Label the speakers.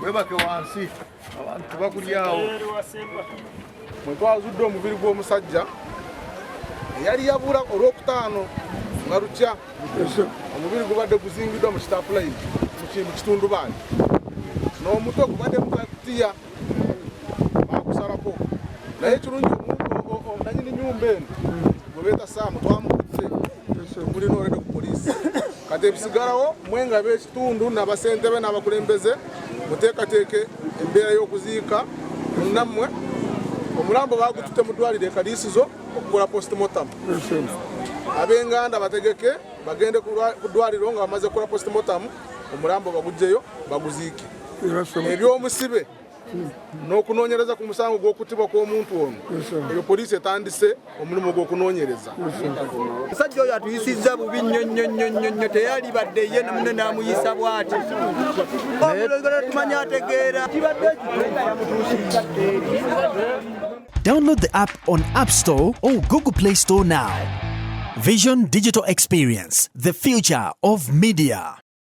Speaker 1: webake wansi abantu bakulyawo
Speaker 2: mwe twazudde omubiri gw'omusajja eyali yabula olwokutaano nga lukya omubiri gubadde guzingiddwa mu kitapulaini mu kitundubaali n'omutwe gubadde mukatiya bagusalako naye ekirungi nanyini nyumba eno gwe beeta Saamu twamukutte tumulina olwedde ku poliisi kati ebisigalawo mwe nga b'ekitundu n'abasentebe n'abakulembeze muteekateeke embeera y'okuziika munnammwe omulambo bagututte mu ddwaliro e Kaliisizo okukola postmortem ab'Enganda bategeke bagende ku ddwaliro nga bamaze kukola postmortem omulambo bagugyeyo baguziike ebyomusibe n'okunoonyereza ku musango gw'okuttibwa kw'omuntu ono ebyo poliisi etandise omulimu gw'okunoonyereza.
Speaker 3: Omusajja oyo atuyisizza bubi nnyo teyali badde ye namunne n'amuyisa bw'ati omulengera tumanya ategeera.
Speaker 4: Download the app on App Store or Google Play Store now. Vision Digital Experience, the future of media.